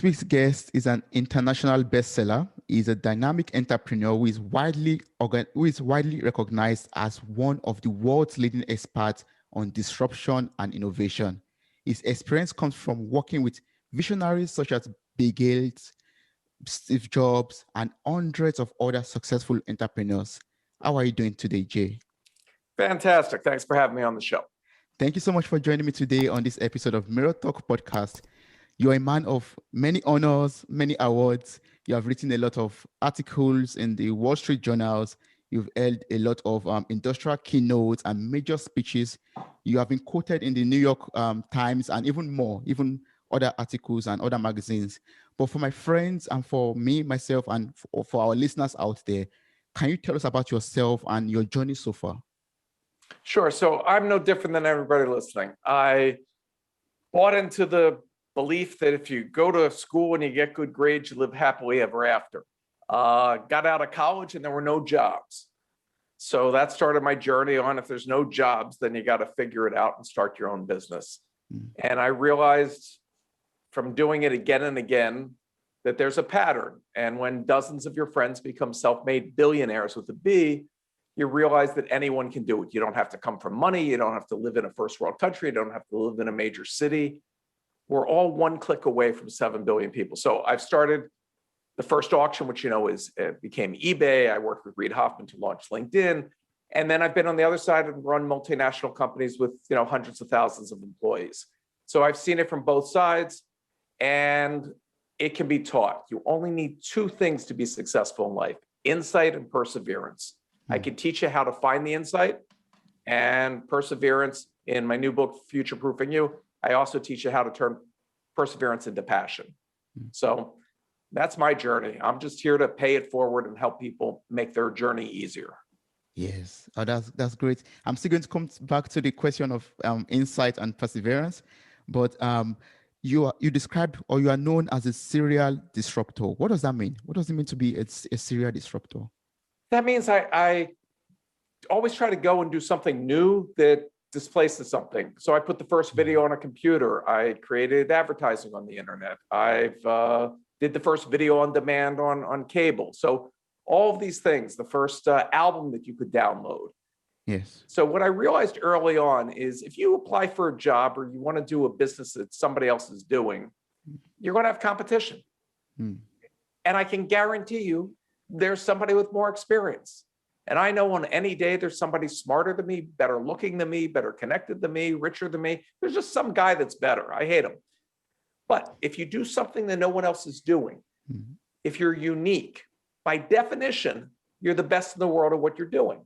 week's guest is an international bestseller. He's a dynamic entrepreneur who is widely recognized as one of the world's leading experts on disruption and innovation. His experience comes from working with visionaries such as Bill Gates, Steve Jobs, and hundreds of other successful entrepreneurs. How are you doing today, Jay? Fantastic. Thanks for having me on the show. Thank you so much for joining me today on this episode of Mirror Talk podcast. You're a man of many honors, many awards. You have written a lot of articles in the Wall Street journals. You've held a lot of industrial keynotes and major speeches. You have been quoted in the New York Times and even more, even other articles and other magazines. But for my friends and for me, myself, and for our listeners out there, can you tell us about yourself and your journey so far? Sure. So I'm no different than everybody listening. I bought into the belief that if you go to school and you get good grades, you live happily ever after. Got out of college and there were no jobs. So that started my journey on if there's no jobs, then you got to figure it out and start your own business. And I realized from doing it again and again that there's a pattern. And when dozens of your friends become self-made billionaires with a B, you realize that anyone can do it. You don't have to come from money. You don't have to live in a first world country. You don't have to live in a major city. We're all one click away from 7 billion people. So I've started the first auction, which became eBay. I worked with Reid Hoffman to launch LinkedIn. And then I've been on the other side and run multinational companies with hundreds of thousands of employees. So I've seen it from both sides, and it can be taught. You only need 2 things to be successful in life: insight and perseverance. I can teach you how to find the insight and perseverance in my new book, FutureProofing You. I also teach you how to turn perseverance into passion. So that's my journey. I'm just here to pay it forward and help people make their journey easier. Yes, that's great. I'm still going to come back to the question of insight and perseverance, but you described, or you are known as a serial disruptor. What does that mean? What does it mean to be a serial disruptor? That means I always try to go and do something new that displaces something. So I put the first video on a computer. I created advertising on the internet. I've did the first video on demand on cable. So all of these things, the first album that you could download. Yes. So what I realized early on is if you apply for a job or you want to do a business that somebody else is doing, you're going to have competition. And I can guarantee you there's somebody with more experience. And I know on any day there's somebody smarter than me, better looking than me, better connected than me, richer than me. There's just some guy that's better. I hate him. But if you do something that no one else is doing, if you're unique, by definition, you're the best in the world at what you're doing.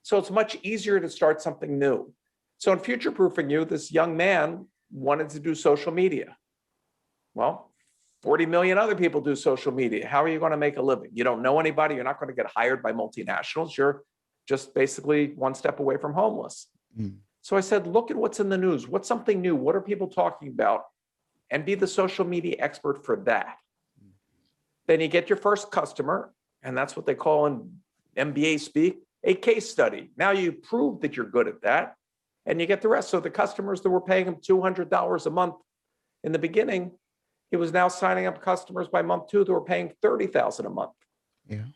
So it's much easier to start something new. So in Future-Proofing You, this young man wanted to do social media. Well, 40 million other people do social media. How are you going to make a living? You don't know anybody. You're not going to get hired by multinationals. You're just basically one step away from homeless. So I said, look at what's in the news. What's something new? What are people talking about? And be the social media expert for that. Then you get your first customer, and that's what they call in MBA speak, a case study. Now you prove that you're good at that, and you get the rest. So the customers that were paying him $200 a month in the beginning, he was now signing up customers by month 2 that were paying $30,000 a month. Yeah.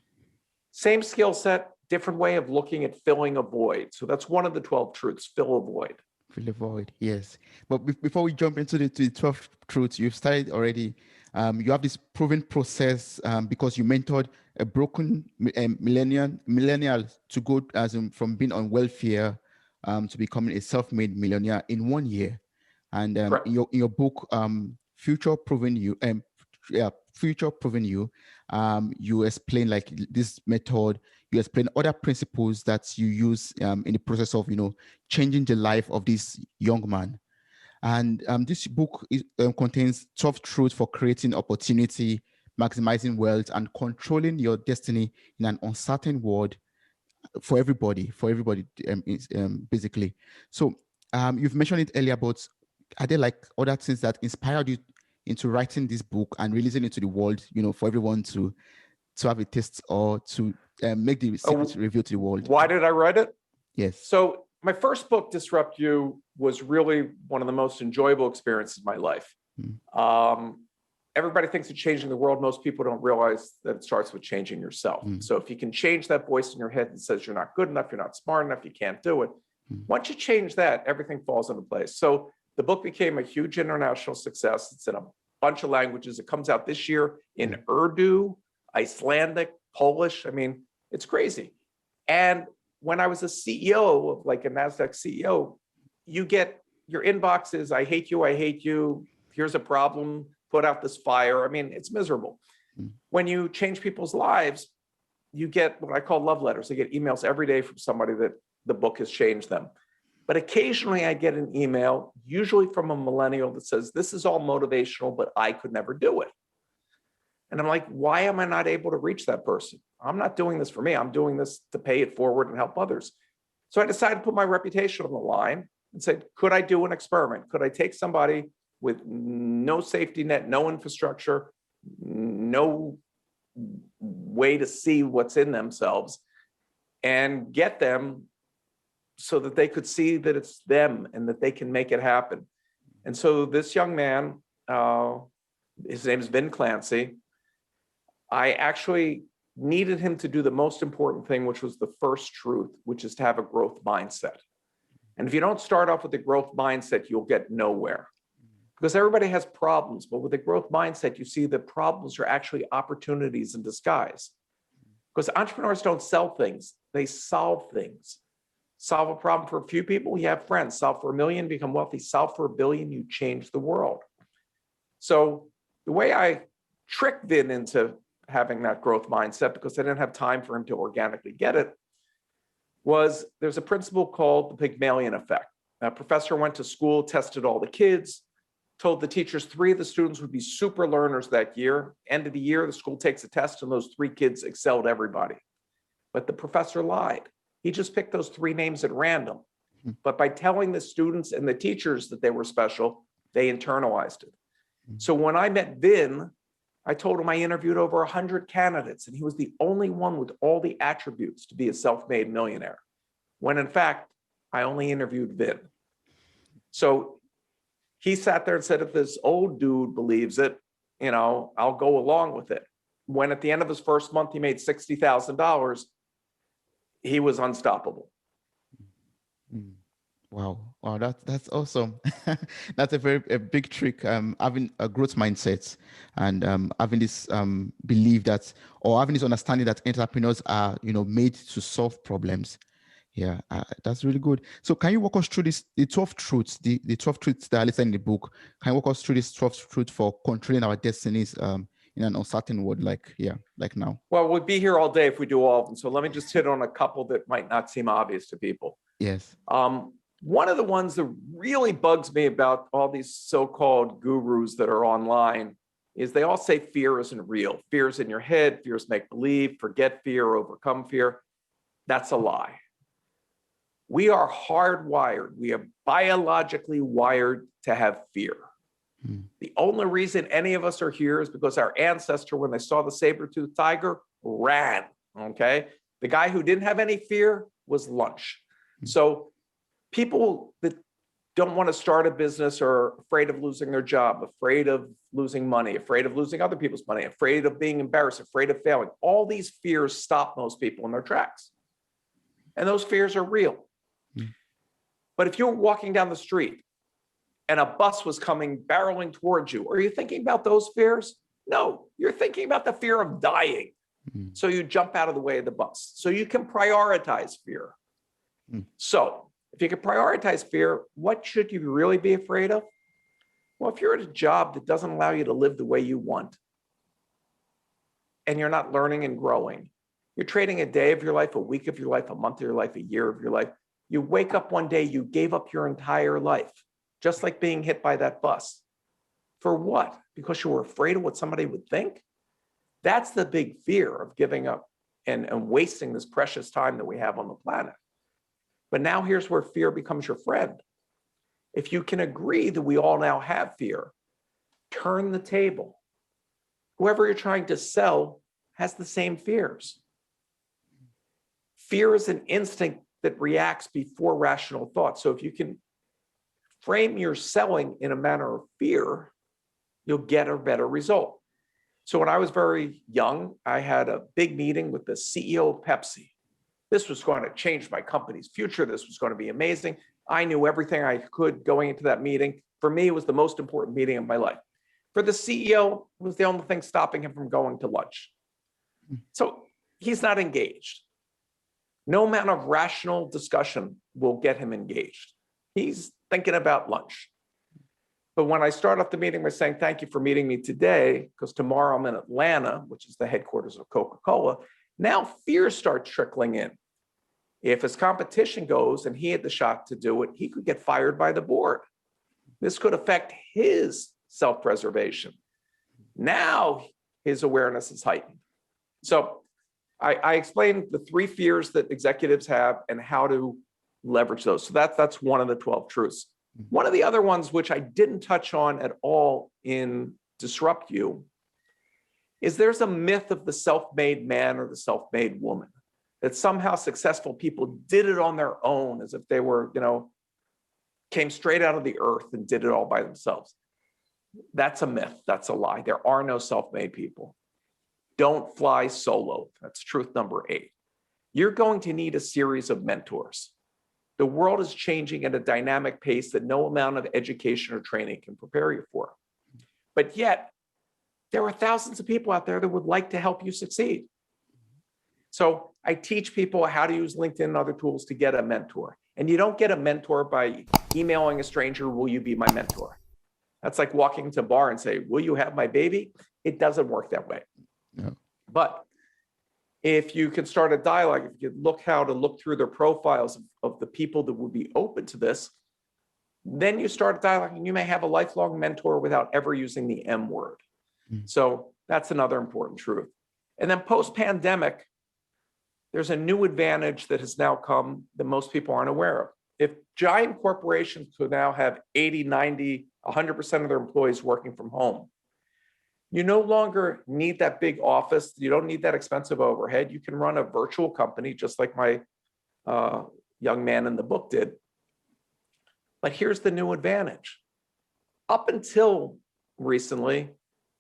Same skill set, different way of looking at filling a void. So that's one of the 12 truths: fill a void. Fill a void, yes. But before we jump into the 12 truths, you've started already. You have this proven process because you mentored a broken millennial to go from being on welfare to becoming a self-made millionaire in 1 year. And in your book, FutureProofing You, you explain like this method. You explain other principles that you use in the process of changing the life of this young man. And this book contains 12 truths for creating opportunity, maximizing wealth, and controlling your destiny in an uncertain world for everybody, basically. So you've mentioned it earlier, but are there like other things that inspired you into writing this book and releasing it to the world, for everyone to have a taste or to make the secret reveal to the world? Why did I write it? Yes. So my first book, Disrupt You, was really one of the most enjoyable experiences of my life. everybody thinks of changing the world. Most people don't realize that it starts with changing yourself. So if you can change that voice in your head that says you're not good enough, you're not smart enough, you can't do it. Once you change that, everything falls into place. So the book became a huge international success. It's in a bunch of languages. It comes out this year in Urdu, Icelandic, Polish. I mean, it's crazy. And when I was a CEO of like a NASDAQ CEO, you get your inboxes, I hate you, here's a problem, put out this fire. I mean, it's miserable. When you change people's lives, you get what I call love letters. I get emails every day from somebody that the book has changed them. But occasionally I get an email, usually from a millennial, that says, this is all motivational, but I could never do it. And I'm like, why am I not able to reach that person? I'm not doing this for me. I'm doing this to pay it forward and help others. So I decided to put my reputation on the line and said, could I do an experiment? Could I take somebody with no safety net, no infrastructure, no way to see what's in themselves, and get them so that they could see that it's them and that they can make it happen? And so this young man, his name is Vin Clancy, I actually needed him to do the most important thing, which was the first truth, which is to have a growth mindset. And if you don't start off with a growth mindset, you'll get nowhere. Because everybody has problems, but with a growth mindset, you see that problems are actually opportunities in disguise. Because entrepreneurs don't sell things, they solve things. Solve a problem for a few people, you have friends. Solve for 1 million, become wealthy. Solve for 1 billion, you change the world. So the way I tricked Vin into having that growth mindset, because I didn't have time for him to organically get it, was there's a principle called the Pygmalion effect. A professor went to school, tested all the kids, told the teachers 3 of the students would be super learners that year. End of the year, the school takes a test, and those 3 kids excelled everybody. But the professor lied. He just picked those 3 names at random. But by telling the students and the teachers that they were special, they internalized it. So when I met Vin, I told him I interviewed over 100 candidates, and he was the only one with all the attributes to be a self-made millionaire, when in fact, I only interviewed Vin. So he sat there and said, if this old dude believes it, you know, I'll go along with it. When at the end of his first month, he made $60,000, he was unstoppable. Wow, that's awesome. That's a big trick. Having a growth mindset and having this belief that, or having this understanding that entrepreneurs are, made to solve problems. Yeah, that's really good. So can you walk us through the 12 truths, the 12 truths that are listed in the book? Can you walk us through this 12 truths for controlling our destinies in an uncertain world like now? Well, we'd be here all day if we do all of them. So let me just hit on a couple that might not seem obvious to people. Yes. One of the ones that really bugs me about all these so-called gurus that are online is they all say fear isn't real. Fear's in your head, fear's make-believe, forget fear, overcome fear. That's a lie. We are hardwired. We are biologically wired to have fear. The only reason any of us are here is because our ancestor, when they saw the saber-toothed tiger, ran, okay? The guy who didn't have any fear was lunch. So people that don't want to start a business are afraid of losing their job, afraid of losing money, afraid of losing other people's money, afraid of being embarrassed, afraid of failing. All these fears stop most people in their tracks. And those fears are real. But if you're walking down the street and a bus was coming barreling towards you, are you thinking about those fears? No, you're thinking about the fear of dying. So you jump out of the way of the bus. So you can prioritize fear. So if you can prioritize fear, what should you really be afraid of? Well, if you're at a job that doesn't allow you to live the way you want, and you're not learning and growing, you're trading a day of your life, a week of your life, a month of your life, a year of your life. You wake up one day, you gave up your entire life, just like being hit by that bus. For what? Because you were afraid of what somebody would think? That's the big fear of giving up and wasting this precious time that we have on the planet. But now here's where fear becomes your friend. If you can agree that we all now have fear, turn the table. Whoever you're trying to sell has the same fears. Fear is an instinct that reacts before rational thought. So if you can frame your selling in a manner of fear, you'll get a better result. So when I was very young, I had a big meeting with the CEO of Pepsi. This was going to change my company's future. This was going to be amazing. I knew everything I could going into that meeting. For me, it was the most important meeting of my life. For the CEO, it was the only thing stopping him from going to lunch. So he's not engaged. No amount of rational discussion will get him engaged. He's thinking about lunch. But when I start off the meeting by saying, thank you for meeting me today, because tomorrow I'm in Atlanta, which is the headquarters of Coca-Cola, now fear starts trickling in. If his competition goes and he had the shot to do it, he could get fired by the board. This could affect his self-preservation. Now his awareness is heightened. So I explained the 3 fears that executives have and how to leverage those. So that's one of the 12 truths. One of the other ones, which I didn't touch on at all in Disrupt You, is there's a myth of the self-made man or the self-made woman, that somehow successful people did it on their own, as if they were, came straight out of the earth and did it all by themselves. That's a myth. That's a lie. There are no self-made people. Don't fly solo. That's truth number 8. You're going to need a series of mentors. The world is changing at a dynamic pace that no amount of education or training can prepare you for. But yet, there are thousands of people out there that would like to help you succeed. So I teach people how to use LinkedIn and other tools to get a mentor. And you don't get a mentor by emailing a stranger, will you be my mentor? That's like walking into a bar and say, will you have my baby? It doesn't work that way. No. But if you can start a dialogue, if you can look through their profiles of the people that would be open to this, then you start a dialogue and you may have a lifelong mentor without ever using the M word. So that's another important truth. And then post-pandemic, there's a new advantage that has now come that most people aren't aware of. If giant corporations could now have 80, 90, 100% of their employees working from home, you no longer need that big office. You don't need that expensive overhead. You can run a virtual company just like my young man in the book did. But here's the new advantage. Up until recently,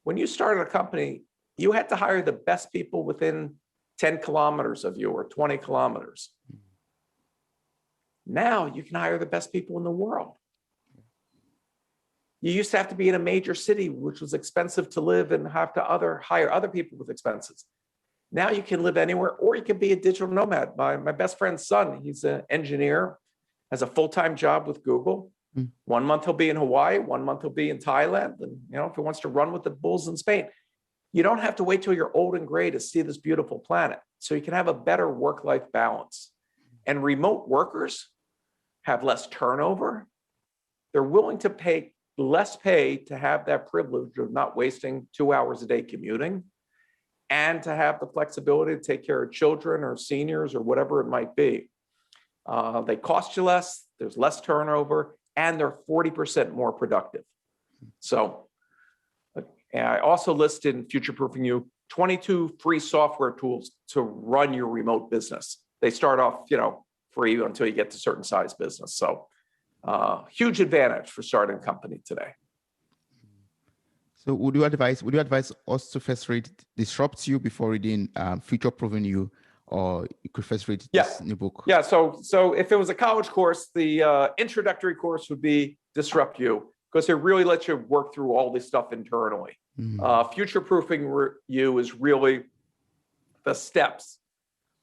when you started a company, you had to hire the best people within 10 kilometers of you or 20 kilometers. Now you can hire the best people in the world. You used to have to be in a major city, which was expensive to live and have to hire other people with expenses. Now you can live anywhere, or you can be a digital nomad. My best friend's son, he's an engineer, has a full-time job with Google. 1 month he'll be in Hawaii, 1 month he'll be in Thailand. And if he wants to run with the bulls in Spain, you don't have to wait till you're old and gray to see this beautiful planet. So you can have a better work-life balance. And remote workers have less turnover. They're willing to pay less pay to have that privilege of not wasting 2 hours a day commuting, and to have the flexibility to take care of children or seniors or whatever it might be. They cost you less, there's less turnover, and they're 40% more productive. So, and I also listed in FutureProofing You 22 free software tools to run your remote business. They start off, free until you get to certain size business. So, huge advantage for starting a company today. So would you advise us to first read Disrupt You before reading FutureProofing You, or you could first read this new book? Yeah, so if it was a college course, the introductory course would be Disrupt You, because it really lets you work through all this stuff internally. FutureProofing You is really the steps.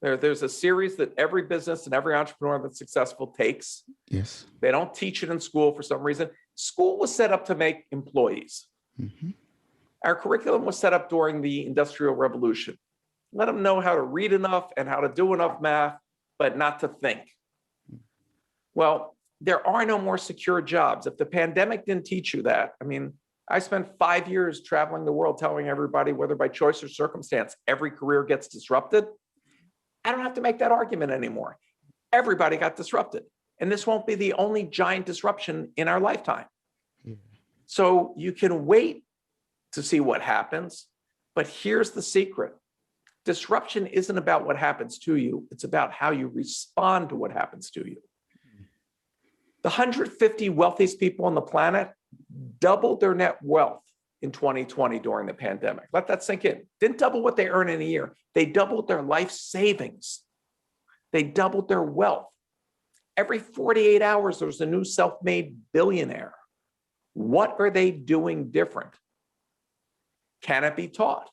There's a series that every business and every entrepreneur that's successful takes. Yes. They don't teach it in school for some reason. School was set up to make employees. Our curriculum was set up during the Industrial Revolution. Let them know how to read enough and how to do enough math, but not to think. Well, there are no more secure jobs. If the pandemic didn't teach you that, I spent 5 years traveling the world telling everybody, whether by choice or circumstance, every career gets disrupted. I don't have to make that argument anymore. Everybody got disrupted. And this won't be the only giant disruption in our lifetime. So you can wait to see what happens, but here's the secret. Disruption isn't about what happens to you. It's about how you respond to what happens to you. The 150 wealthiest people on the planet doubled their net wealth in 2020 during the pandemic. Let that sink in. Didn't double what they earn in a year. They doubled their life savings. They doubled their wealth. Every 48 hours, there's a new self-made billionaire. What are they doing different? Can it be taught?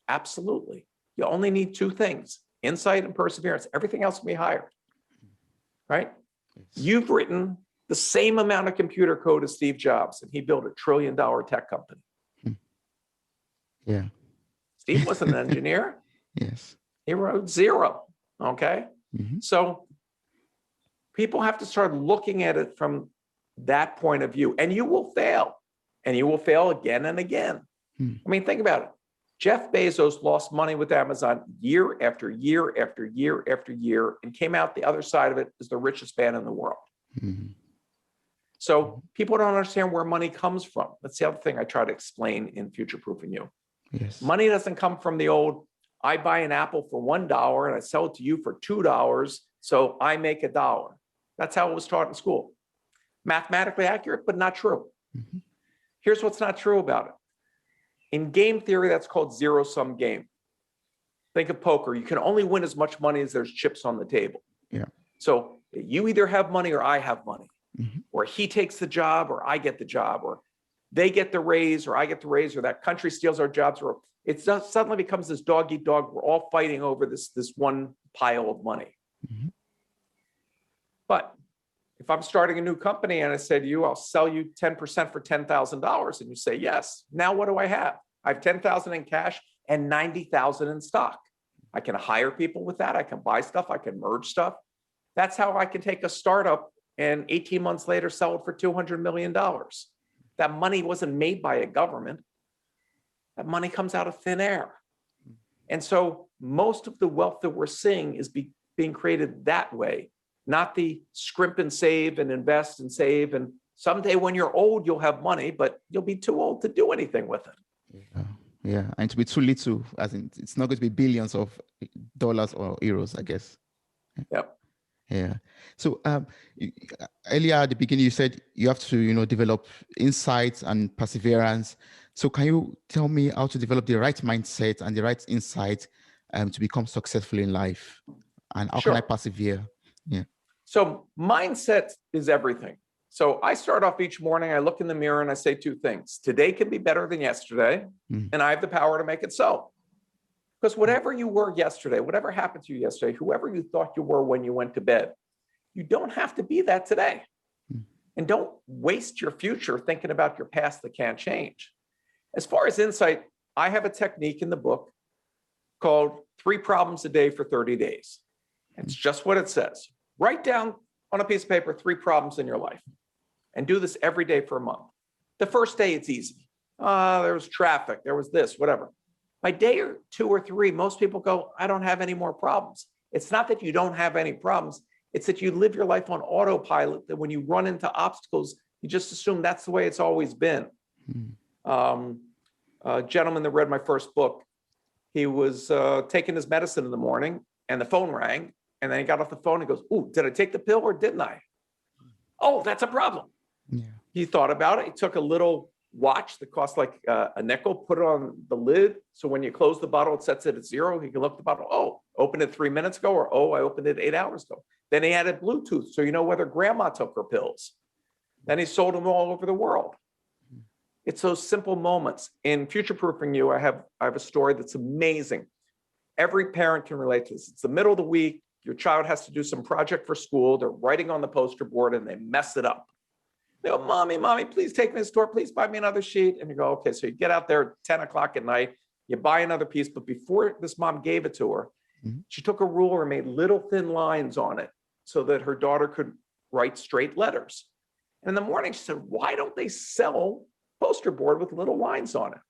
Absolutely. You only need two things, insight and perseverance. Everything else can be hired, right? You've written the same amount of computer code as Steve Jobs, and he built $1 trillion tech company. Yeah. Steve wasn't an engineer. Yes. He wrote zero, okay? So people have to start looking at it from that point of view, and you will fail, and you will fail again and again. I mean, think about it. Jeff Bezos lost money with Amazon year after year after year after year and came out the other side of it as the richest man in the world. So people don't understand where money comes from. That's the other thing I try to explain in Future-Proofing You. Yes. Money doesn't come from the old, I buy an apple for $1 and I sell it to you for $2, so I make $1. That's how it was taught in school. Mathematically accurate, but not true. Here's what's not true about it. In game theory, that's called zero-sum game. Think of poker. You can only win as much money as there's chips on the table. Yeah. So you either have money or I have money. Or he takes the job or I get the job, or they get the raise or I get the raise, or that country steals our jobs, or it suddenly becomes this dog eat dog. We're all fighting over this one pile of money. But if I'm starting a new company and I say to you, I'll sell you 10% for $10,000, and you say yes, now what do I have? I have 10,000 in cash and 90,000 in stock. I can hire people with that. I can buy stuff. I can merge stuff. That's how I can take a startup and 18 months later sell it for $200 million. That money wasn't made by a government. That money comes out of thin air. And so most of the wealth that we're seeing is being created that way, not the scrimp and save and invest and save. And someday when you're old, you'll have money, but you'll be too old to do anything with it. Yeah. And to be too little, as in, it's not going to be billions of dollars or euros, I guess. Yep. Yeah. So earlier at the beginning, you said you have to, develop insights and perseverance. So can you tell me how to develop the right mindset and the right insight to become successful in life? And how can I persevere? Yeah. So mindset is everything. So I start off each morning, I look in the mirror and I say two things. Today can be better than yesterday, and I have the power to make it so. Because whatever you were yesterday, whatever happened to you yesterday, whoever you thought you were when you went to bed, you don't have to be that today. And don't waste your future thinking about your past that can't change. As far as insight, I have a technique in the book called 3 problems a day for 30 days. It's just what it says. Write down on a piece of paper 3 problems in your life and do this every day for a month. The first day, it's easy. There was traffic, there was this, whatever. By day 2 or 3, most people go, I don't have any more problems. It's not that you don't have any problems. It's that you live your life on autopilot, that when you run into obstacles, you just assume that's the way it's always been. A gentleman that read my first book, he was taking his medicine in the morning and the phone rang, and then he got off the phone and goes, ooh, did I take the pill or didn't I? Oh, that's a problem. Yeah. He thought about it. He took a little watch that costs like a nickel, put it on the lid. So when you close the bottle, it sets it at 0. He can look at the bottle. Oh, opened it 3 minutes ago, or oh, I opened it 8 hours ago. Then he added Bluetooth, so you know whether grandma took her pills. Then he sold them all over the world. It's those simple moments. In Future-Proofing You, I have a story that's amazing. Every parent can relate to this. It's the middle of the week. Your child has to do some project for school. They're writing on the poster board and they mess it up. They go, mommy, please take me to the store. Please buy me another sheet. And you go, okay. So you get out there at 10 o'clock at night, you buy another piece. But before this mom gave it to her, she took a ruler and made little thin lines on it so that her daughter could write straight letters. And in the morning, she said, why don't they sell poster board with little lines on it?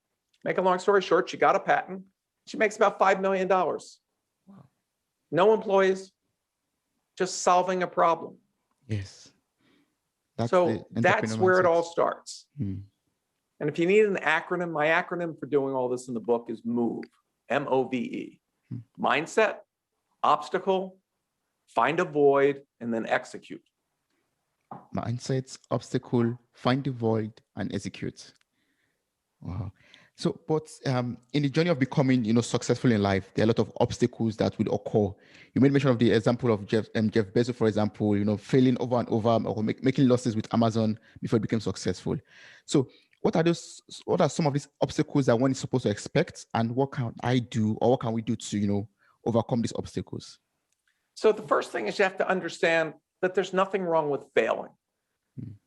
Make a long story short, she got a patent. She makes about $5 million. Wow. No employees, just solving a problem. Yes. That's where it all starts. And if you need an acronym, my acronym for doing all this in the book is MOVE, M-O-V-E. Mindset, obstacle, find a void, and then execute. Mindset, obstacle, find the void, and execute. Wow. So, but in the journey of becoming, successful in life, there are a lot of obstacles that will occur. You made mention of the example of Jeff Bezos, for example, failing over and over or making losses with Amazon before he became successful. So, what are those? What are some of these obstacles that one is supposed to expect, and what can I do, or what can we do to, overcome these obstacles? So the first thing is you have to understand that there's nothing wrong with failing.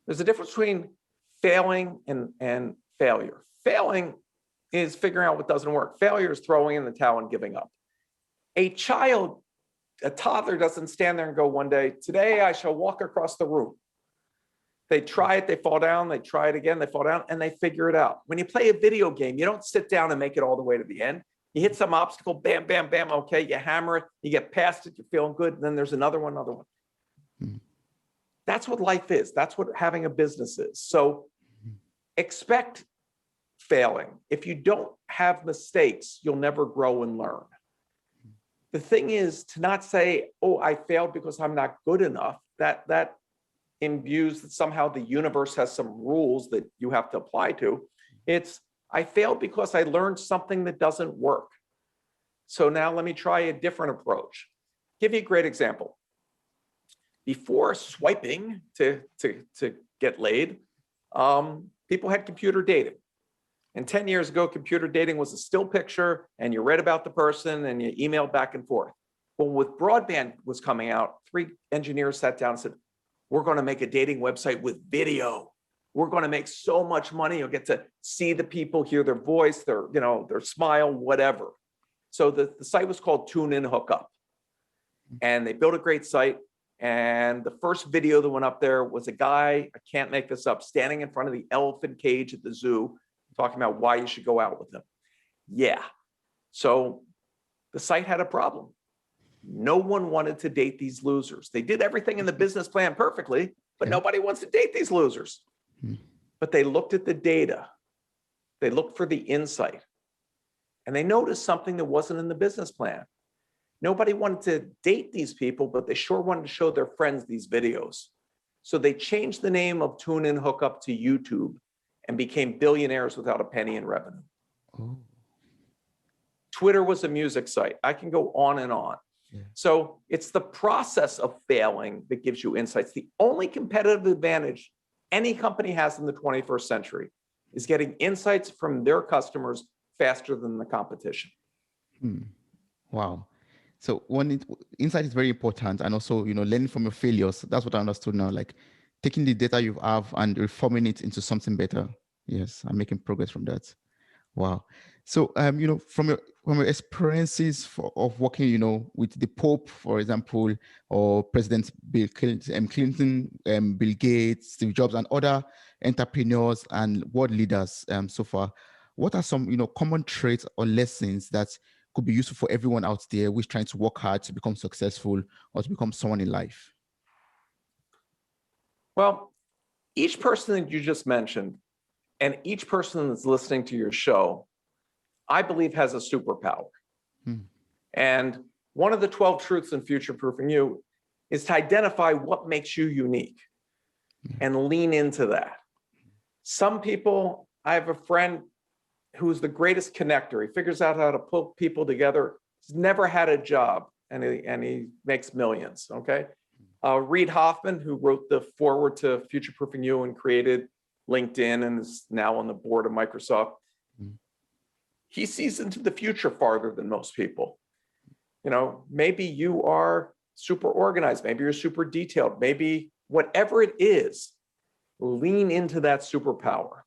There's a difference between failing and failure. Failing is figuring out what doesn't work. Failure is throwing in the towel and giving up. A toddler doesn't stand there and go one day, today I shall walk across the room. They try it, they fall down, they try it again, they fall down, and they figure it out. When you play a video game, you don't sit down and make it all the way to the end. You hit some obstacle, bam, bam, bam, okay, you hammer it, you get past it, you're feeling good, and then there's another one. That's what life is. That's what having a business is. So expect failing. If you don't have mistakes, you'll never grow and learn. The thing is to not say, oh, I failed because I'm not good enough. That imbues that somehow the universe has some rules that you have to apply to. It's, I failed because I learned something that doesn't work. So now let me try a different approach. Give you a great example. Before swiping to get laid, people had computer dating. And 10 years ago, computer dating was a still picture and you read about the person and you emailed back and forth. Well, with broadband was coming out, 3 engineers sat down and said, we're going to make a dating website with video. We're going to make so much money. You'll get to see the people, hear their voice, their smile, whatever. So the site was called Tune In Hookup. And they built a great site. And the first video that went up there was a guy, I can't make this up, standing in front of the elephant cage at the zoo, talking about why you should go out with him. Yeah. So the site had a problem. No one wanted to date these losers. They did everything in the business plan perfectly, but nobody wants to date these losers. But they looked at the data. They looked for the insight. And they noticed something that wasn't in the business plan. Nobody wanted to date these people, but they sure wanted to show their friends these videos. So they changed the name of Tune In Hookup to YouTube and became billionaires without a penny in revenue. Oh. Twitter was a music site. I can go on and on. Yeah. So it's the process of failing that gives you insights. The only competitive advantage any company has in the 21st century is getting insights from their customers faster than the competition. Wow. So insight is very important, and also, learning from your failures. That's what I understood now. Like taking the data you have and reforming it into something better. Yes, I'm making progress from that. Wow. So, from your experiences of working, with the Pope, for example, or President Bill Clinton, Bill Gates, Steve Jobs, and other entrepreneurs and world leaders so far, what are some, common traits or lessons that could be useful for everyone out there who's trying to work hard to become successful or to become someone in life? Well, each person that you just mentioned and each person that's listening to your show, I believe, has a superpower. And one of the 12 truths in Future-Proofing You is to identify what makes you unique and lean into that. Some people, I have a friend who's the greatest connector. He figures out how to put people together. He's never had a job and he makes millions, okay? Reid Hoffman, who wrote the foreword to Future-Proofing You and created LinkedIn and is now on the board of Microsoft. He sees into the future farther than most people. Maybe you are super organized, maybe you're super detailed, maybe whatever it is, lean into that superpower,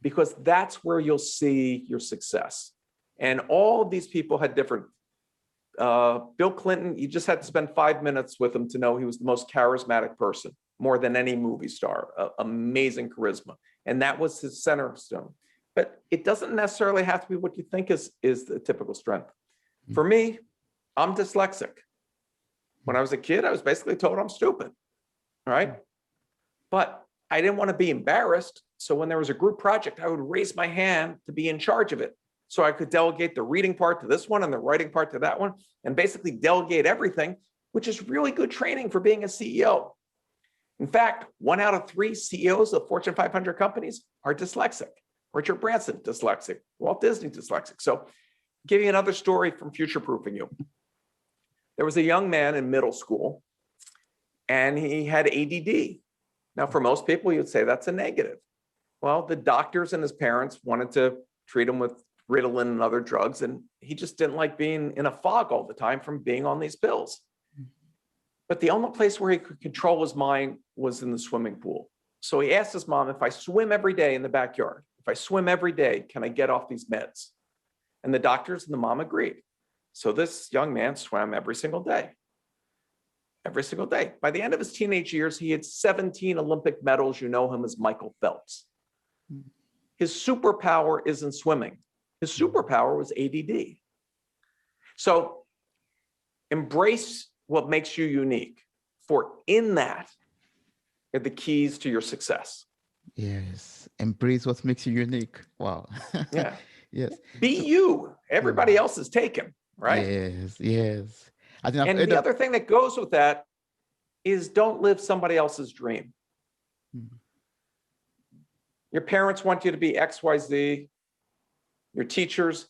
because that's where you'll see your success. And all of these people had different, Bill Clinton, you just had to spend 5 minutes with him to know he was the most charismatic person, more than any movie star, amazing charisma. And that was his center stone. But it doesn't necessarily have to be what you think is the typical strength. For me, I'm dyslexic. When I was a kid, I was basically told I'm stupid, right? But I didn't want to be embarrassed. So when there was a group project, I would raise my hand to be in charge of it. So I could delegate the reading part to this one and the writing part to that one, and basically delegate everything, which is really good training for being a CEO. In fact, 1 out of 3 CEOs of Fortune 500 companies are dyslexic. Richard Branson, dyslexic. Walt Disney, dyslexic. So give you another story from Future-Proofing You. There was a young man in middle school, and he had ADD. Now, for most people, you'd say that's a negative. Well, the doctors and his parents wanted to treat him with Ritalin and other drugs, and he just didn't like being in a fog all the time from being on these pills. But the only place where he could control his mind was in the swimming pool. So he asked his mom, if I swim every day in the backyard, if I swim every day, can I get off these meds? And the doctors and the mom agreed. So this young man swam every single day. Every single day. By the end of his teenage years, he had 17 Olympic medals. You know him as Michael Phelps. His superpower isn't swimming. His superpower was ADD. So embrace what makes you unique, for in that are the keys to your success. Yes. Embrace what makes you unique. Wow. Yeah. Yes. Be you. Everybody else is taken, right? Yes. Yes. I think And the other thing that goes with that is don't live somebody else's dream. Your parents want you to be XYZ. Your teachers,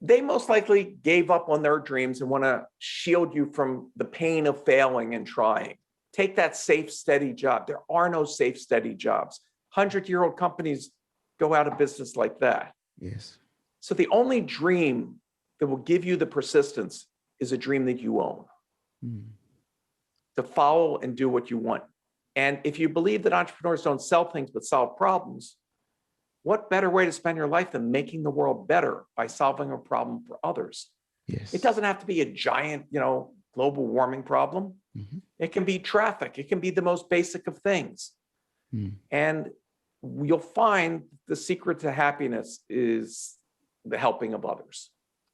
they most likely gave up on their dreams and want to shield you from the pain of failing and trying. Take that safe, steady job. There are no safe, steady jobs. 100-year-old companies go out of business like that. Yes. So the only dream that will give you the persistence is a dream that you own. To follow and do what you want. And if you believe that entrepreneurs don't sell things but solve problems, what better way to spend your life than making the world better by solving a problem for others? Yes. It doesn't have to be a giant, global warming problem. It can be traffic. It can be the most basic of things. And you'll find the secret to happiness is the helping of others.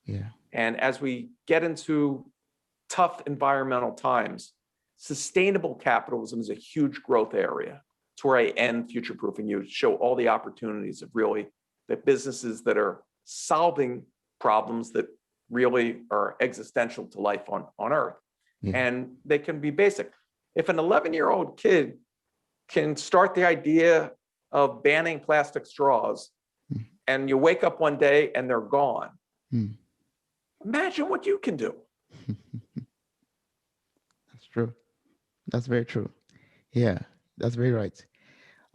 Yeah. And as we get into tough environmental times, sustainable capitalism is a huge growth area. It's where I end Future-Proofing You, to show all the opportunities of really the businesses that are solving problems that really are existential to life on Earth. And they can be basic. If an 11-year-old kid can start the idea of banning plastic straws, and you wake up one day and they're gone, imagine what you can do. That's true. That's very true. Yeah, that's very right.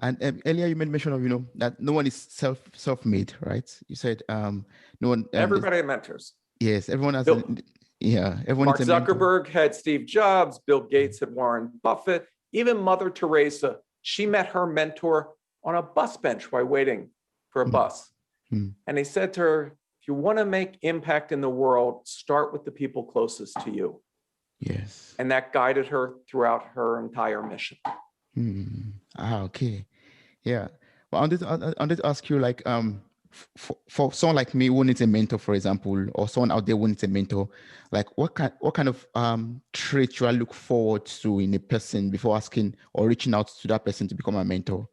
And earlier you made mention of, that no one is self-made, right? You said no one. Everybody has mentors. Yes, everyone has. Everyone. Mark is a mentor. Zuckerberg had Steve Jobs. Bill Gates had Warren Buffett. Even Mother Teresa, she met her mentor on a bus bench while waiting for a bus. And he said to her, if you want to make impact in the world, start with the people closest to you. Yes. And that guided her throughout her entire mission. Okay. Yeah. Well, I wanted to ask you, like, for someone like me who needs a mentor, for example, or someone out there who needs a mentor, like what kind of traits you look forward to in a person before asking or reaching out to that person to become a mentor?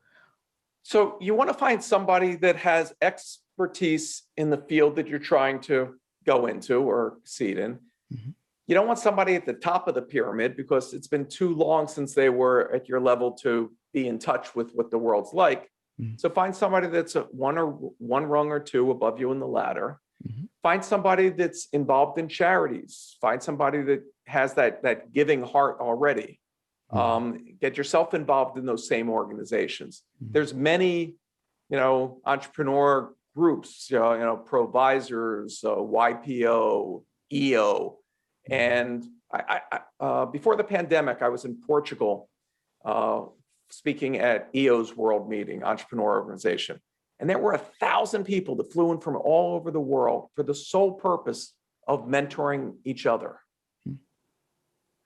So you want to find somebody that has expertise in the field that you're trying to go into or succeed in. You don't want somebody at the top of the pyramid because it's been too long since they were at your level to be in touch with what the world's like. So find somebody that's one rung or two above you in the ladder. Find somebody that's involved in charities. Find somebody that has that giving heart already. Get yourself involved in those same organizations. There's many, entrepreneur groups, Provisors, YPO, EO. And I before the pandemic, I was in Portugal speaking at EO's World Meeting, entrepreneur organization. And there were 1,000 people that flew in from all over the world for the sole purpose of mentoring each other.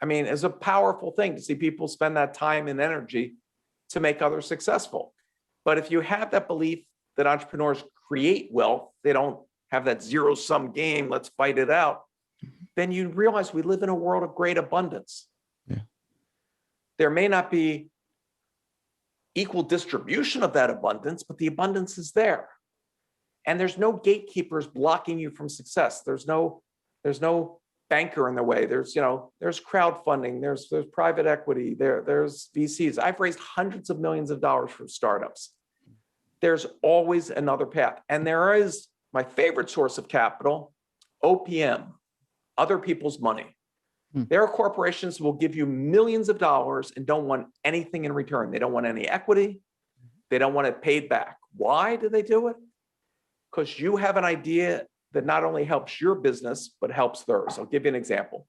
I mean, it's a powerful thing to see people spend that time and energy to make others successful. But if you have that belief that entrepreneurs create wealth, they don't have that zero-sum game, let's fight it out, then you realize we live in a world of great abundance. There may not be equal distribution of that abundance, but the abundance is there. And there's no gatekeepers blocking you from success. There's no banker in the way. There's crowdfunding, there's private equity, there's VCs. I've raised hundreds of millions of dollars from startups. there's always another path. And there is my favorite source of capital, OPM, other people's money. There are corporations who will give you millions of dollars and don't want anything in return. They don't want any equity. They don't want it paid back. Why do they do it? Because you have an idea that not only helps your business, but helps theirs. I'll give you an example.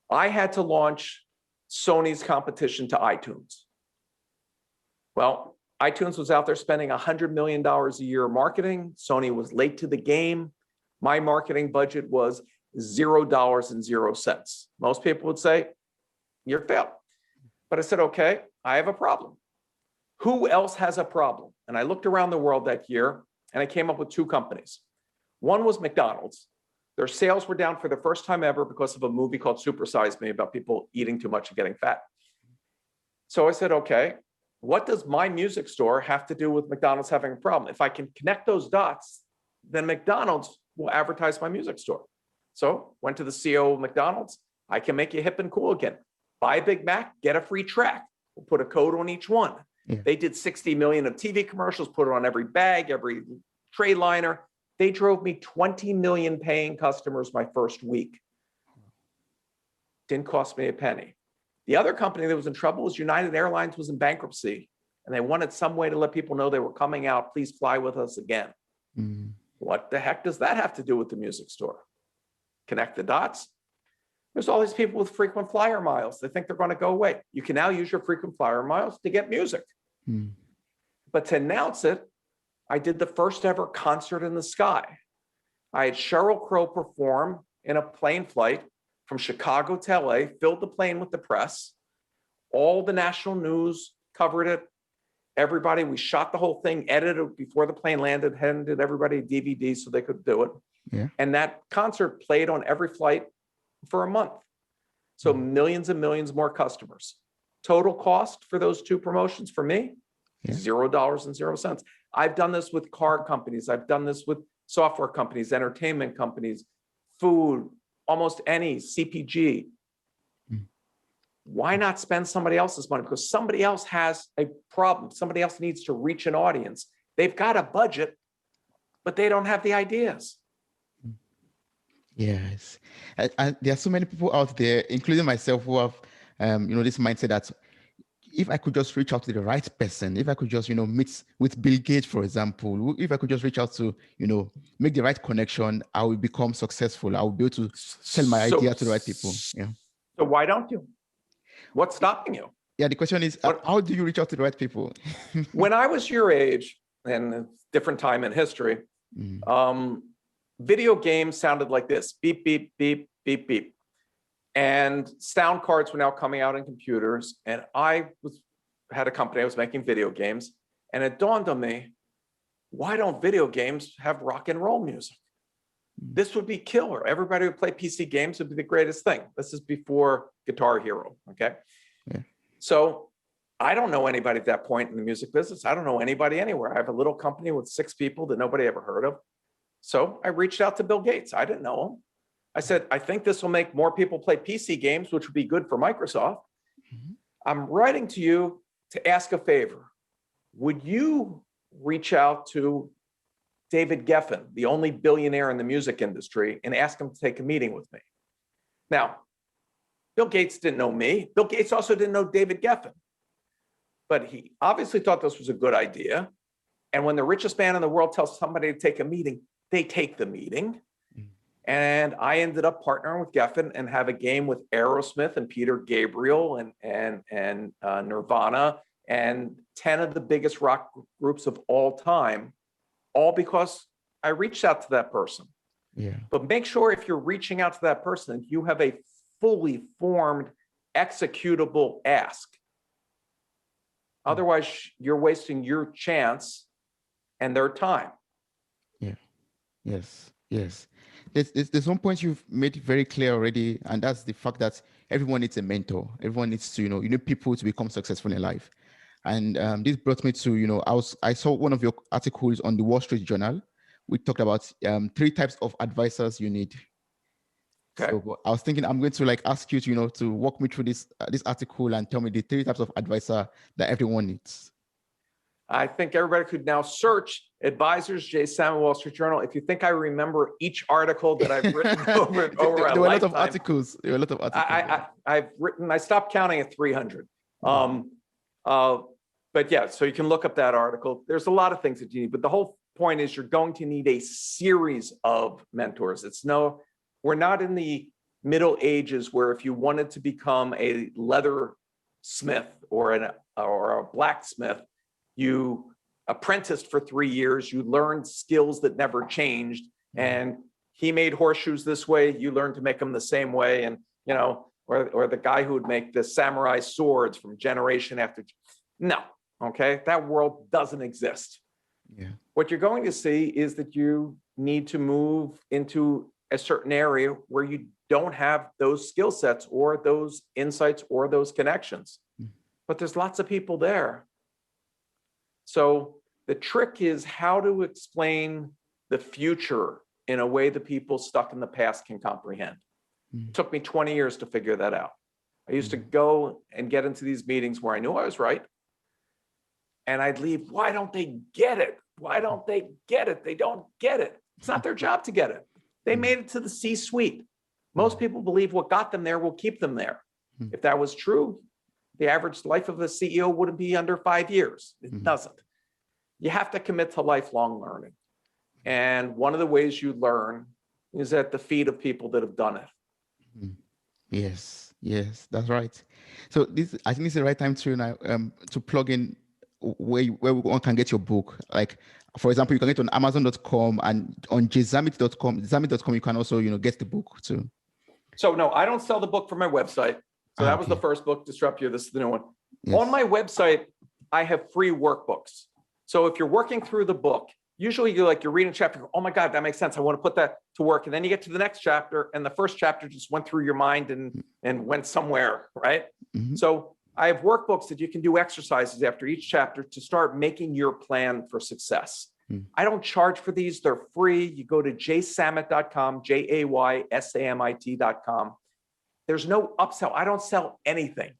I had to launch Sony's competition to iTunes. Well, iTunes was out there spending $100 million a year marketing. Sony was late to the game. My marketing budget was $0.00. Most people would say, you're failed. But I said, okay, I have a problem. Who else has a problem? And I looked around the world that year and I came up with two companies. One was McDonald's. Their sales were down for the first time ever because of a movie called Super Size Me about people eating too much and getting fat. So I said, okay, what does my music store have to do with McDonald's having a problem? If I can connect those dots, then McDonald's will advertise my music store. So went to the CEO of McDonald's. I can make you hip and cool again. Buy a Big Mac, get a free track. We'll put a code on each one. Yeah. They did 60 million of TV commercials, put it on every bag, every tray liner. They drove me 20 million paying customers my first week. Didn't cost me a penny. The other company that was in trouble was United Airlines was in bankruptcy, and they wanted some way to let people know they were coming out. Please fly with us again. Mm. What the heck does that have to do with the music store? Connect the dots. There's all these people with frequent flyer miles. They think they're going to go away. You can now use your frequent flyer miles to get music. Mm. But to announce it, I did the first ever concert in the sky. I had Sheryl Crow perform in a plane flight from Chicago to LA, filled the plane with the press. All the national news covered it. Everybody, we shot the whole thing, edited it before the plane landed, handed everybody a DVD so they could do it. Yeah. And that concert played on every flight for a month. So millions and millions more customers. Total cost for those two promotions for me, $0.00. I've done this with car companies. I've done this with software companies, entertainment companies, food, almost any CPG. Why not spend somebody else's money? Because somebody else has a problem. Somebody else needs to reach an audience. They've got a budget, but they don't have the ideas. Yes. And there are so many people out there, including myself, who have, this mindset that if I could just reach out to the right person, if I could just, meet with Bill Gates, for example, if I could just reach out to, make the right connection, I will become successful. I will be able to sell my idea to the right people. Yeah. So why don't you? What's stopping you? Yeah, the question is, how do you reach out to the right people? When I was your age, and a different time in history, video games sounded like this: beep, beep, beep, beep, beep. And sound cards were now coming out in computers. And I had a company, I was making video games. And it dawned on me, why don't video games have rock and roll music? This would be killer. Everybody would play PC games. It would be the greatest thing. This is before Guitar Hero, okay? Yeah. So I don't know anybody at that point in the music business. I don't know anybody anywhere. I have a little company with 6 people that nobody ever heard of. So I reached out to Bill Gates. I didn't know him. I said, I think this will make more people play PC games, which would be good for Microsoft. Mm-hmm. I'm writing to you to ask a favor. Would you reach out to David Geffen, the only billionaire in the music industry, and ask him to take a meeting with me? Now, Bill Gates didn't know me. Bill Gates also didn't know David Geffen. But he obviously thought this was a good idea. And when the richest man in the world tells somebody to take a meeting, they take the meeting. And I ended up partnering with Geffen and have a game with Aerosmith and Peter Gabriel and Nirvana and 10 of the biggest rock groups of all time, all because I reached out to that person. Yeah. But make sure if you're reaching out to that person, you have a fully formed, executable ask. Otherwise, you're wasting your chance and their time. Yeah. Yes. Yes. There's one point you've made very clear already, and that's the fact that everyone needs a mentor. Everyone needs to, you need people to become successful in life. And this brought me to, I saw one of your articles on the Wall Street Journal. We talked about 3 types of advisors you need. Okay. So I was thinking I'm going to ask you to, to walk me through this article and tell me the 3 types of advisor that everyone needs. I think everybody could now search Advisors, J. Samit, Wall Street Journal. If you think I remember each article that I've written over There a were a lot of lifetime, articles. There were a lot of articles. I've written, I stopped counting at 300. But yeah, so you can look up that article. There's a lot of things that you need, but the whole point is you're going to need a series of mentors. We're not in the Middle Ages where if you wanted to become a leather smith or a blacksmith, you apprenticed for 3 years, you learned skills that never changed, and he made horseshoes this way, you learned to make them the same way, and or the guy who would make the samurai swords from generation after. No, okay, that world doesn't exist. Yeah. What you're going to see is that you need to move into a certain area where you don't have those skill sets or those insights or those connections. But there's lots of people there. So the trick is how to explain the future in a way that people stuck in the past can comprehend. It took me 20 years to figure that out. I used to go and get into these meetings where I knew I was right. And I'd leave, why don't they get it? Why don't they get it? They don't get it. It's not their job to get it. They made it to the C-suite. Most people believe what got them there will keep them there. If that was true, the average life of a CEO wouldn't be under 5 years. It doesn't. You have to commit to lifelong learning. And one of the ways you learn is at the feet of people that have done it. Yes, that's right. So I think this is the right time to now to plug in where one can get your book. Like, for example, you can get it on Amazon.com and on jsamit.com. Zamit.com, you can also get the book too. So no, I don't sell the book from my website. So that was the first book, Disruptor. This is the new one. Yes. On my website, I have free workbooks. So if you're working through the book, usually you're reading a chapter, oh my God, that makes sense. I want to put that to work. And then you get to the next chapter and the first chapter just went through your mind and went somewhere, right? So I have workbooks that you can do exercises after each chapter to start making your plan for success. I don't charge for these. They're free. You go to jsamit.com, jaysamit.com. There's no upsell. I don't sell anything.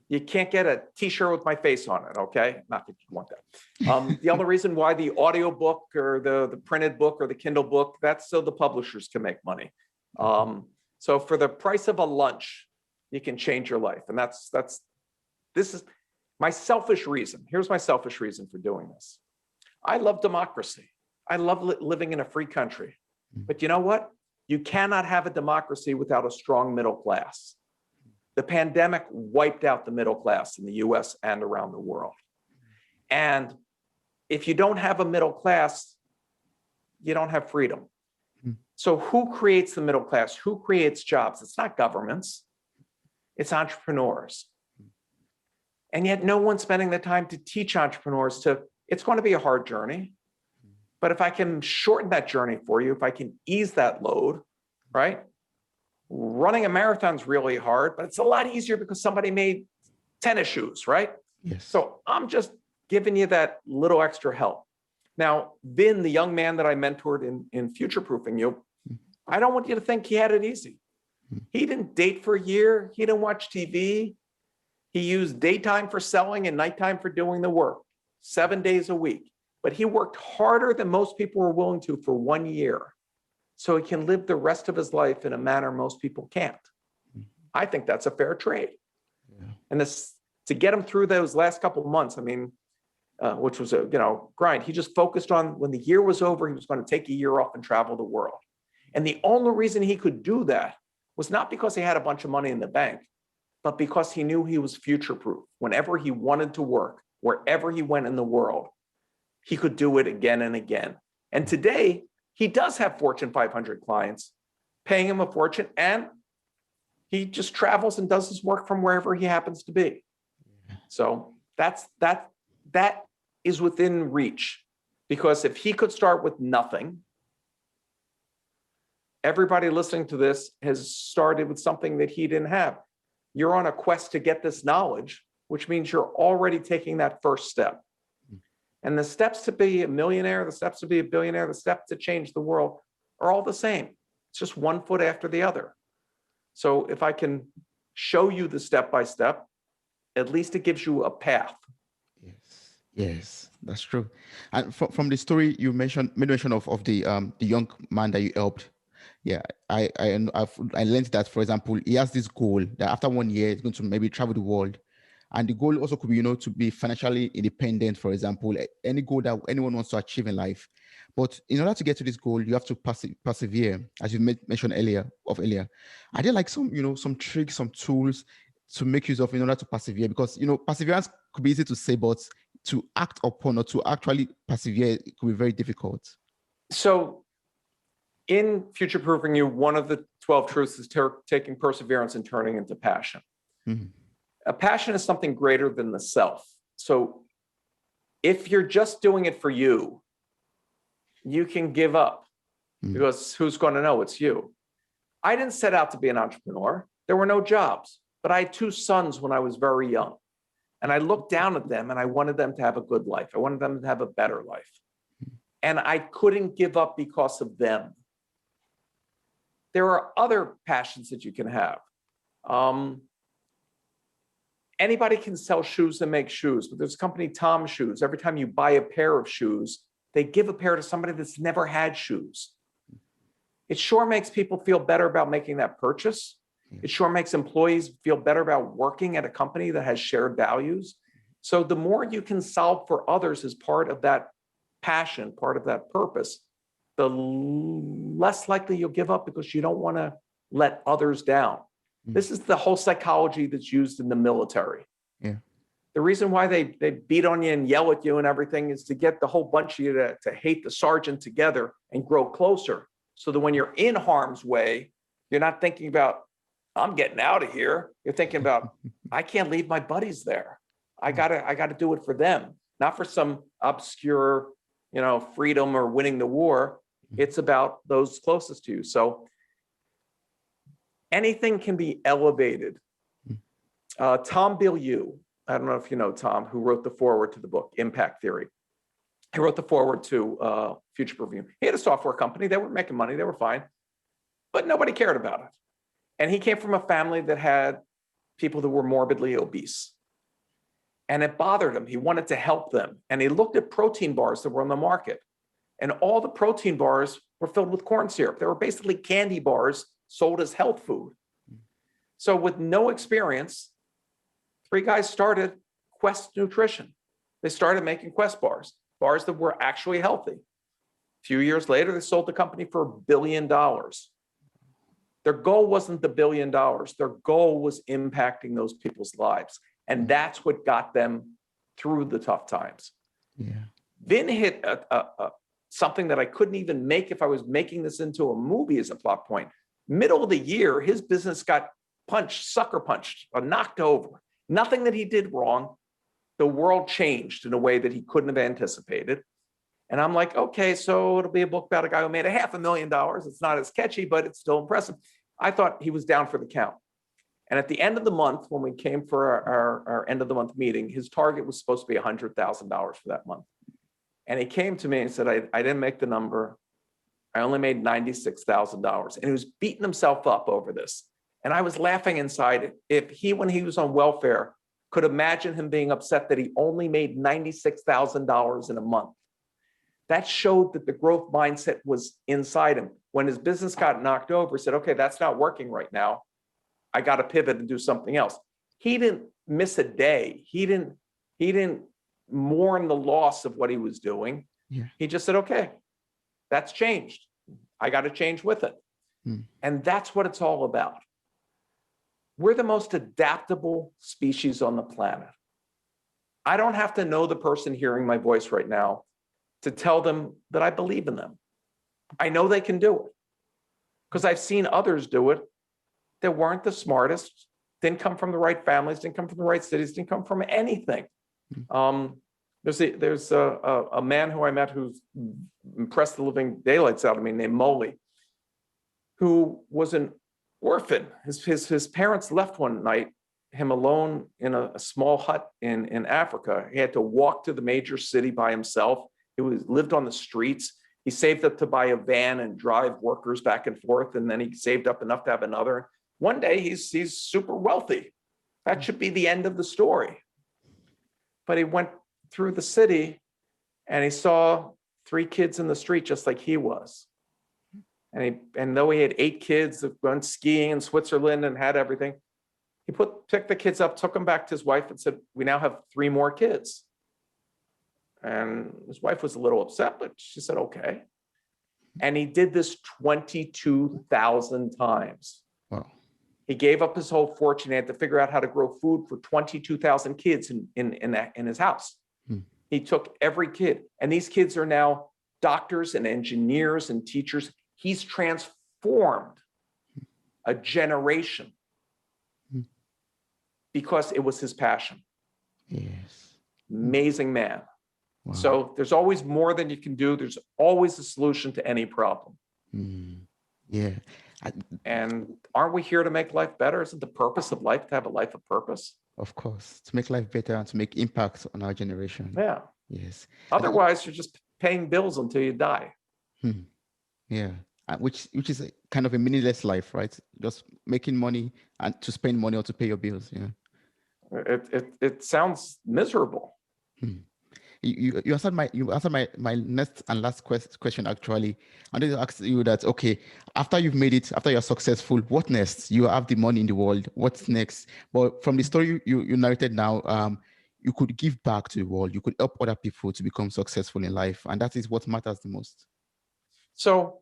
You can't get a t-shirt with my face on it, okay? Not that you want that. The only reason why the audio book or the printed book or the Kindle book, that's so the publishers can make money. So for the price of a lunch, you can change your life. And this is my selfish reason. Here's my selfish reason for doing this. I love democracy. I love living in a free country. But you know what? You cannot have a democracy without a strong middle class. The pandemic wiped out the middle class in the US and around the world. And if you don't have a middle class, you don't have freedom. So who creates the middle class? Who creates jobs? It's not governments. It's entrepreneurs. And yet no one's spending the time to teach entrepreneurs it's going to be a hard journey. But if I can shorten that journey for you, if I can ease that load, right? Running a marathon's really hard, but it's a lot easier because somebody made tennis shoes, right? Yes. So I'm just giving you that little extra help. Now, Vin, the young man that I mentored in FutureProofing You, I don't want you to think he had it easy. He didn't date for a year. He didn't watch TV. He used daytime for selling and nighttime for doing the work, 7 days a week. But he worked harder than most people were willing to for 1 year. So he can live the rest of his life in a manner most people can't. I think that's a fair trade. Yeah. And to get him through those last couple of months, which was a grind. He just focused on when the year was over, he was going to take a year off and travel the world. And the only reason he could do that was not because he had a bunch of money in the bank, but because he knew he was future-proof. Whenever he wanted to work, wherever he went in the world, he could do it again and again. And today, he does have Fortune 500 clients paying him a fortune, and he just travels and does his work from wherever he happens to be. So that is within reach, because if he could start with nothing, everybody listening to this has started with something that he didn't have. You're on a quest to get this knowledge, which means you're already taking that first step. And the steps to be a millionaire, the steps to be a billionaire, the steps to change the world are all the same. It's just one foot after the other. So if I can show you the step-by-step, at least it gives you a path. Yes. Yes, that's true. And from the story you made mention of the young man that you helped. Yeah, I learned that, for example, he has this goal that after 1 year he's going to maybe travel the world, and the goal also could be, to be financially independent. For example, any goal that anyone wants to achieve in life. But in order to get to this goal, you have to persevere, as you mentioned earlier. Are there like some tricks, some tools to make use of in order to persevere? Because perseverance could be easy to say, but to act upon or to actually persevere, it could be very difficult. So in Future Proofing You, one of the 12 truths is taking perseverance and turning into passion. Mm-hmm. A passion is something greater than the self. So if you're just doing it for you, you can give up, because who's going to know it's you? I didn't set out to be an entrepreneur. There were no jobs, but I had 2 sons when I was very young. And I looked down at them and I wanted them to have a good life. I wanted them to have a better life. And I couldn't give up because of them. There are other passions that you can have. Anybody can sell shoes and make shoes, but there's a company, Tom Shoes. Every time you buy a pair of shoes, they give a pair to somebody that's never had shoes. It sure makes people feel better about making that purchase. It sure makes employees feel better about working at a company that has shared values. So the more you can solve for others as part of that passion, part of that purpose, the less likely you'll give up, because you don't want to let others down. This is the whole psychology that's used in the military. Yeah. The reason why they beat on you and yell at you and everything is to get the whole bunch of you to hate the sergeant together and grow closer, so that when you're in harm's way, you're not thinking about, I'm getting out of here. You're thinking about, I can't leave my buddies there. I gotta do it for them, not for some obscure, freedom or winning the war. It's about those closest to you. So anything can be elevated. Tom Bilyeu, I don't know if you know Tom, who wrote the foreword to the book, Impact Theory. He wrote the foreword to FutureProofing You. He had a software company. They were making money. They were fine. But nobody cared about it. And he came from a family that had people that were morbidly obese. And it bothered him. He wanted to help them. And he looked at protein bars that were on the market. And all the protein bars were filled with corn syrup. They were basically candy bars sold as health food. So with no experience, 3 guys started Quest Nutrition. They started making Quest bars that were actually healthy. A few years later, they sold the company for $1 billion. Their goal wasn't the $1 billion. Their goal was impacting those people's lives. And that's what got them through the tough times. Yeah. Vin hit something that I couldn't even make if I was making this into a movie as a plot point. Middle of the year, his business got sucker punched, or knocked over. Nothing that he did wrong. The world changed in a way that he couldn't have anticipated. And I'm like, okay, so it'll be a book about a guy who made $500,000. It's not as catchy, but it's still impressive. I thought he was down for the count. And at the end of the month, when we came for our end of the month meeting, his target was supposed to be $100,000 for that month. And he came to me and said, I didn't make the number. I only made $96,000. And he was beating himself up over this. And I was laughing inside. If he, when he was on welfare, could imagine him being upset that he only made $96,000 in a month, that showed that the growth mindset was inside him. When his business got knocked over, he said, okay, that's not working right now. I got to pivot and do something else. He didn't miss a day. He didn't mourn the loss of what he was doing. Yeah. He just said, okay, that's changed. I got to change with it. And that's what it's all about. We're the most adaptable species on the planet. I don't have to know the person hearing my voice right now to tell them that I believe in them. I know they can do it because I've seen others do it that weren't the smartest, didn't come from the right families, didn't come from the right cities, didn't come from anything. There's a man who I met who's impressed the living daylights out of me named Molly, who was an orphan. His parents left one night, him alone in a small hut in Africa. He had to walk to the major city by himself. He lived on the streets. He saved up to buy a van and drive workers back and forth. And then he saved up enough to have another. One day he's super wealthy. That should be the end of the story. But he went through the city and he saw 3 kids in the street just like he was. And though he had 8 kids that went skiing in Switzerland and had everything, he picked the kids up, took them back to his wife and said, we now have 3 more kids. And his wife was a little upset, but she said, okay. And he did this 22,000 times. Wow. He gave up his whole fortune. He had to figure out how to grow food for 22,000 kids in his house. He took every kid, and these kids are now doctors and engineers and teachers. He's transformed a generation because it was his passion. Yes. Amazing man. Wow. So there's always more than you can do. There's always a solution to any problem. Yeah. And aren't we here to make life better? Isn't the purpose of life to have a life of purpose? Of course, to make life better and to make impact on our generation. Yeah. Yes. Otherwise, you're just paying bills until you die. Yeah. Which is a kind of a meaningless life, right? Just making money and to spend money or to pay your bills. Yeah. It sounds miserable. You answered my next and last question. Actually, I wanted to ask you that, okay, after you've made it, after you're successful, what next? You have the money in the world. What's next? But from the story you narrated now, you could give back to the world. You could help other people to become successful in life, and that is what matters the most. So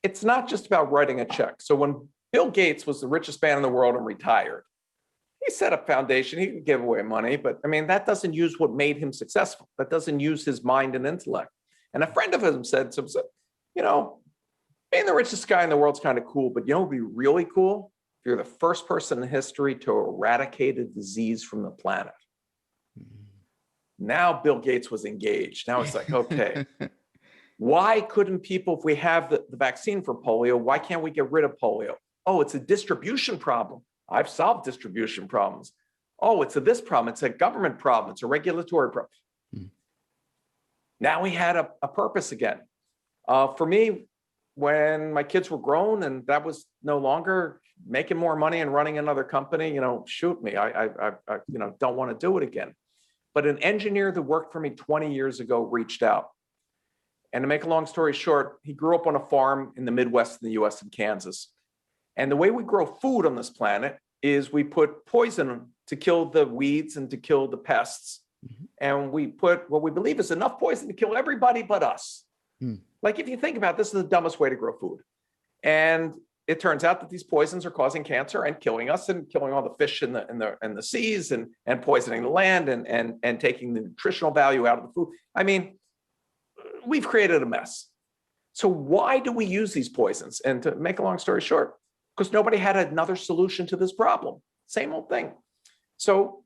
it's not just about writing a check. So when Bill Gates was the richest man in the world and retired, he set up foundation, he could give away money, but I mean, that doesn't use what made him successful. That doesn't use his mind and intellect. And a friend of his said, being the richest guy in the world is kind of cool, but what would be really cool? If you're the first person in history to eradicate a disease from the planet. Now Bill Gates was engaged. Now it's like, okay, why couldn't people, if we have the vaccine for polio, why can't we get rid of polio? Oh, it's a distribution problem. I've solved distribution problems. Oh, it's this problem. It's a government problem. It's a regulatory problem. Now we had a purpose again. For me, when my kids were grown and that was no longer making more money and running another company, shoot me. I don't want to do it again. But an engineer that worked for me 20 years ago reached out. And to make a long story short, he grew up on a farm in the Midwest in the US in Kansas. And the way we grow food on this planet is we put poison to kill the weeds and to kill the pests. And we put what we believe is enough poison to kill everybody but us. Like if you think about it, this is the dumbest way to grow food. And it turns out that these poisons are causing cancer and killing us and killing all the fish in the seas and poisoning the land and taking the nutritional value out of the food. I mean, we've created a mess. So why do we use these poisons? And to make a long story short, because nobody had another solution to this problem. Same old thing. So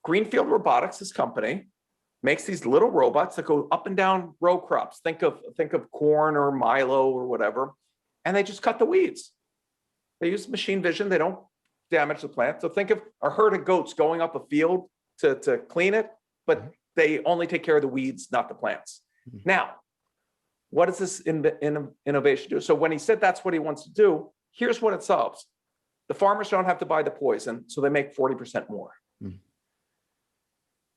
Greenfield Robotics, this company, makes these little robots that go up and down row crops. Think of corn or milo or whatever, and they just cut the weeds. They use machine vision. They don't damage the plant. So think of a herd of goats going up a field to clean it, but they only take care of the weeds, not the plants. Now, what does this innovation do? So when he said that's what he wants to do, here's what it solves. The farmers don't have to buy the poison, so they make 40% more.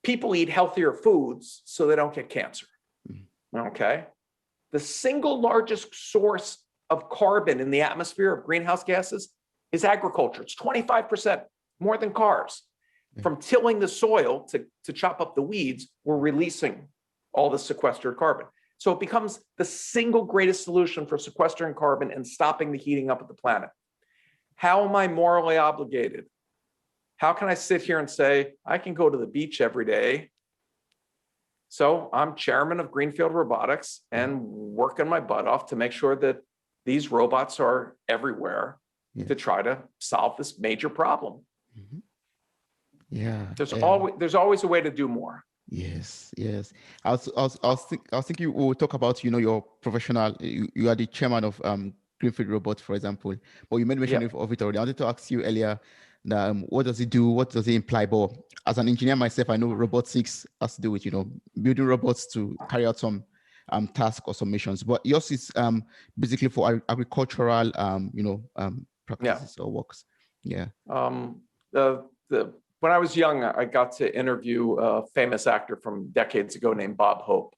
People eat healthier foods so they don't get cancer. Okay? The single largest source of carbon in the atmosphere of greenhouse gases is agriculture. It's 25% more than cars. From tilling the soil to chop up the weeds, we're releasing all the sequestered carbon. So it becomes the single greatest solution for sequestering carbon and stopping the heating up of the planet. How am I morally obligated? How can I sit here and say, I can go to the beach every day? So I'm chairman of Greenfield Robotics and working my butt off to make sure that these robots are everywhere to try to solve this major problem. There's always a way to do more. Yes. I was thinking you will talk about your professional. You are the chairman of Greenfield Robots, for example. But you made mention of it already. I wanted to ask you earlier, what does it do? What does it imply? But as an engineer myself, I know robotics has to do with building robots to carry out some tasks or some missions. But yours is basically for agricultural practices or works. Yeah. when I was young, I got to interview a famous actor from decades ago named Bob Hope.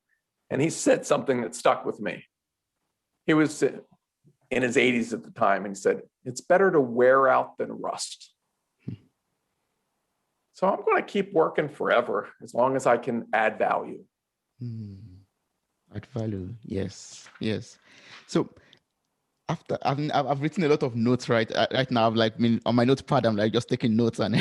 And he said something that stuck with me. He was in his 80s at the time, and he said, "It's better to wear out than rust." So I'm going to keep working forever as long as I can add value. Add value. Yes. Yes. So after I've written a lot of notes right now. I've like been on my notepad. I'm like just taking notes and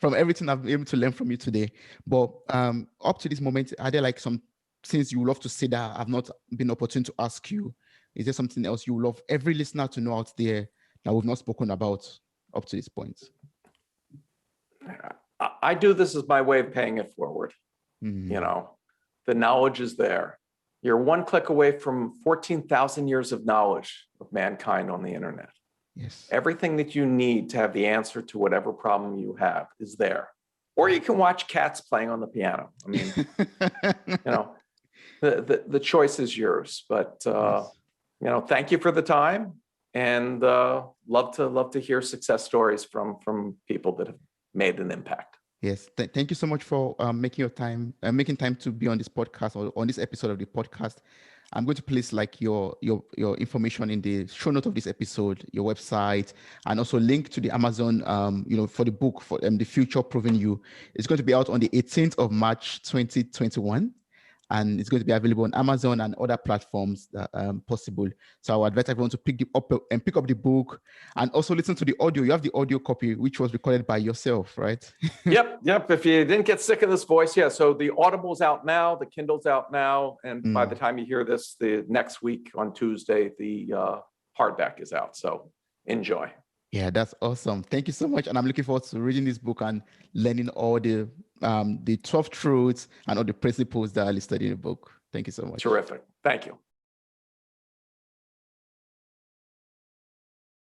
from everything I've been able to learn from you today. But up to this moment, are there like some things you would love to say that I've not been opportune to ask you? Is there something else you would love every listener to know out there that we've not spoken about up to this point? I do this as my way of paying it forward. You know, the knowledge is there. You're one click away from 14,000 years of knowledge of mankind on the internet. Yes. Everything that you need to have the answer to whatever problem you have is there. Or you can watch cats playing on the piano. I mean, you know, the choice is yours. But Yes. you know, thank you for the time, and love to hear success stories from people that have made an impact. Yes, thank you so much for making time to be on this podcast or on this episode of the podcast. I'm going to place like your information in the show note of this episode, your website, and also link to the Amazon, for the book for the FutureProofing You. It's going to be out on the 18th of March, 2021. And it's going to be available on Amazon and other platforms that possible. So I would advise everyone to pick up the book and also listen to the audio. You have the audio copy, which was recorded by yourself, right? Yep. If you didn't get sick of this voice, yeah. So the Audible's out now, the Kindle's out now, and by the time you hear this, the next week on Tuesday, the hardback is out. So enjoy. Yeah, that's awesome. Thank you so much. And I'm looking forward to reading this book and learning all the 12 truths and all the principles that are listed in the book. Thank you so much. Terrific. Thank you.